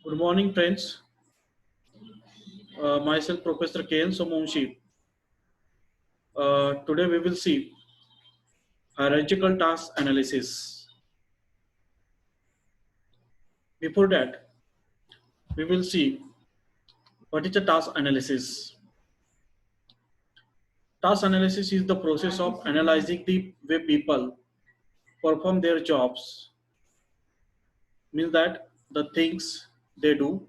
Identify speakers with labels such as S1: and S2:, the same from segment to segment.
S1: Good morning, friends. Myself, Professor K.L. Somunshi. Today we will see hierarchical task analysis. Before that, we will see what is a task analysis. Task analysis is the process of analyzing the way people perform their jobs. Means that the things they do,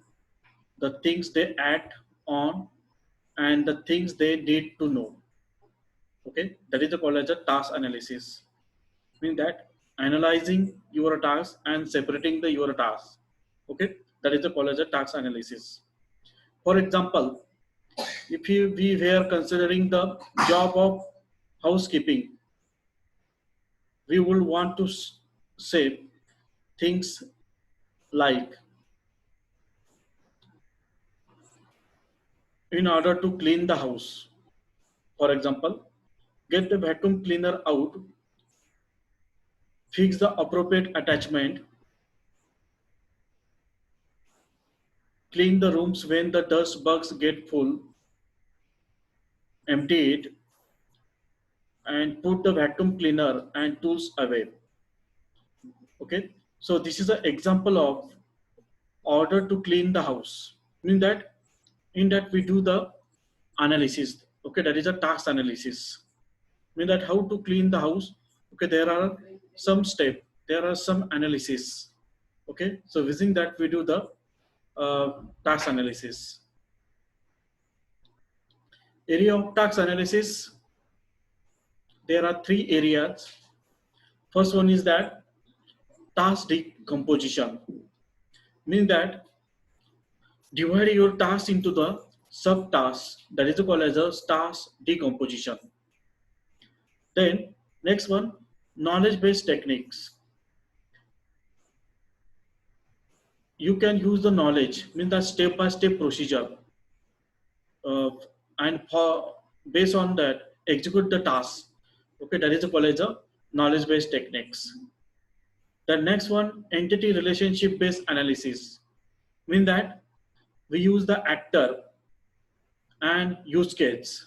S1: the things they act on, and the things they need to know. Okay, that is called as a task analysis. Mean that analyzing your task and separating the your task. Okay, that is the called as a task analysis. For example, if we were considering the job of housekeeping, we would want to say things like, in order to clean the house, for example, get the vacuum cleaner out, fix the appropriate attachment, clean the rooms when the dust bugs get full, empty it, and put the vacuum cleaner and tools away. Okay, so this is an example of order to clean the house. Mean that in that we do the analysis. Okay, that is a task analysis. Mean that how to clean the house. Okay, there are some step, there are some analysis. Okay, so using that we do the task analysis. Area of task analysis, there are three areas. First one is that task decomposition. Mean that divide your task into the subtasks, that is called as a task decomposition. Then next one, knowledge based techniques. You can use the knowledge, mean the step by step procedure, uh, and for based on that execute the task. Okay, that is called as a knowledge based techniques. The next one, entity relationship based analysis. Mean that we use the actor and use case.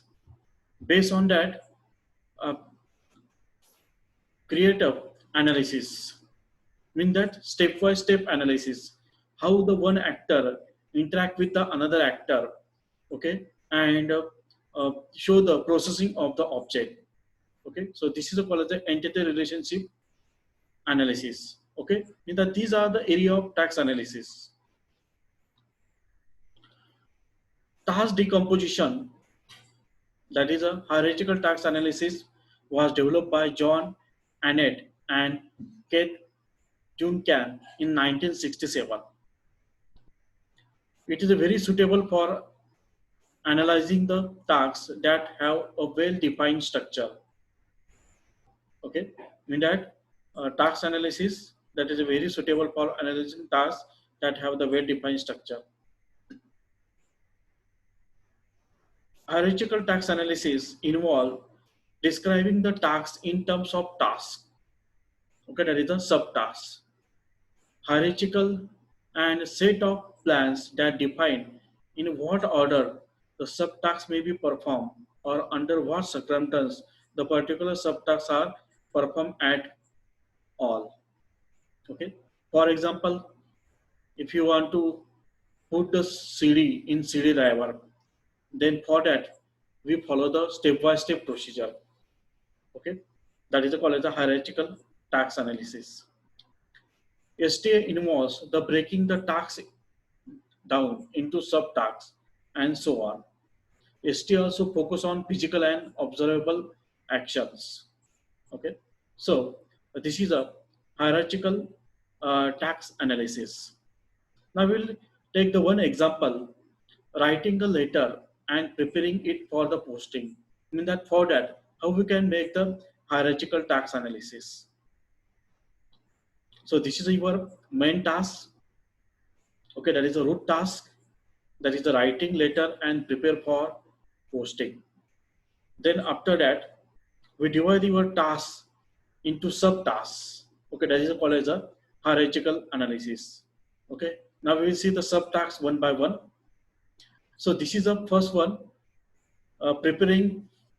S1: Based on that, uh, creative analysis. Mean that step by step analysis. How the one actor interact with the another actor. Okay, and show the processing of the object. Okay, so this is called as the entity relationship analysis. Okay, mean that these are the area of task analysis. Task decomposition, that is a hierarchical task analysis, was developed by John Annett and Keith Duncan in 1967. It is very suitable for analyzing the tasks that have a well-defined structure. Okay, mean that task analysis, that is very suitable for analyzing tasks that have the well-defined structure. Hierarchical task analysis involve describing the tasks in terms of tasks. Okay, that is a subtask. Hierarchical and set of plans that define in what order the subtasks may be performed or under what circumstances the particular subtasks are performed at all. Okay. For example, if you want to put the CD in CD driver, then for that we follow the step-by-step procedure. Okay, that is called as a hierarchical task analysis. STA involves the breaking the task down into subtasks and so on. STA also focus on physical and observable actions. Okay, so this is a hierarchical task analysis. Now we'll take the one example, writing a letter and preparing it for the posting. I mean that for that, how we can make the hierarchical task analysis. So this is your main task. Okay, that is a root task. That is the writing letter and prepare for posting. Then after that, we divide your tasks into subtasks. Okay, that is called as a hierarchical analysis. Okay, Now we will see the subtasks one by one. So this is the first one,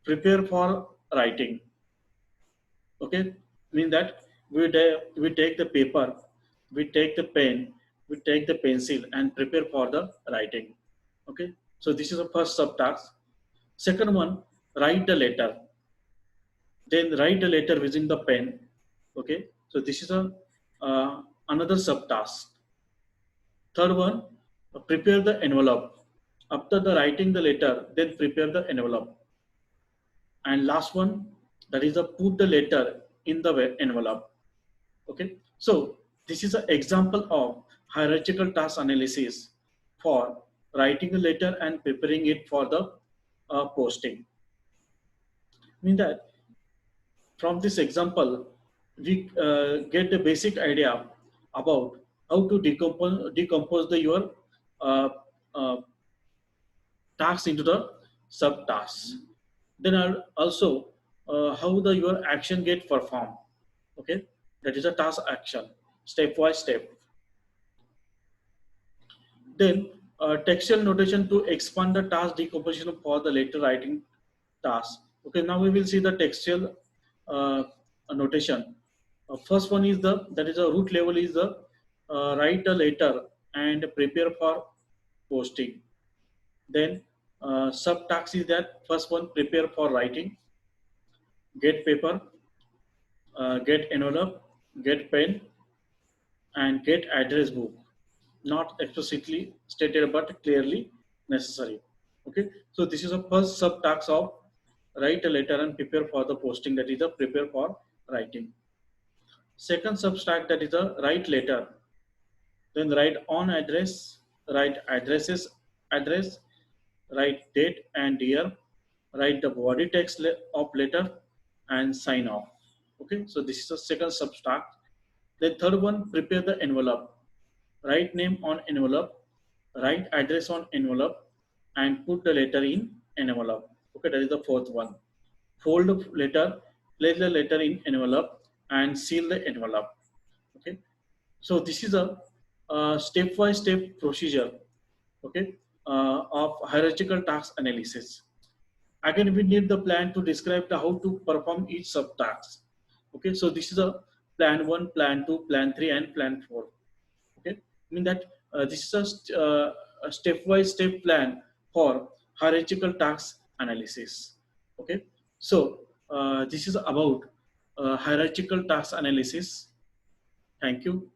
S1: prepare for writing. Okay, mean that we take the paper, we take the pen, we take the pencil and prepare for the writing. Okay, so this is the first subtask. Second one, write the letter. Then write the letter using the pen. Okay, so this is a another subtask. Third one, prepare the envelope. After the writing the letter, then prepare the envelope. And last one, that is the put the letter in the envelope. Okay, so this is an example of hierarchical task analysis for writing a letter and preparing it for the posting. Mean that from this example, we get the basic idea about how to decompose the your uh, uh, tasks into the subtasks. Then also how the your action get performed. Okay, that is a task action, step by step. Then textual notation to expand the task decomposition for the later writing task. Okay, now we will see the textual uh, notation. First one is the that is a root level is the write a letter and prepare for posting. Then subtask is that first one prepare for writing, get paper, get envelope, get pen, and get address book. Not explicitly stated but clearly necessary. Okay, so this is a first subtask of write a letter and prepare for the posting, that is the prepare for writing. Second subtract, that is the write letter, then write on address, write addresses address, write date and year, write the body text of letter and sign off. Okay, so this is the second subtract. The third one, prepare the envelope, write name on envelope, write address on envelope, and put the letter in envelope. Okay, that is the fourth one. Fold the letter, place the letter in envelope, and seal the envelope. Okay, so this is a step-by-step procedure. Okay, of hierarchical task analysis. Again, we need the plan to describe the how to perform each subtask. Okay, so this is a plan one, plan two, plan three, and plan four. Okay, I mean that this is a step-by-step plan for hierarchical task analysis. Okay, so this is about hierarchical task analysis. Thank you.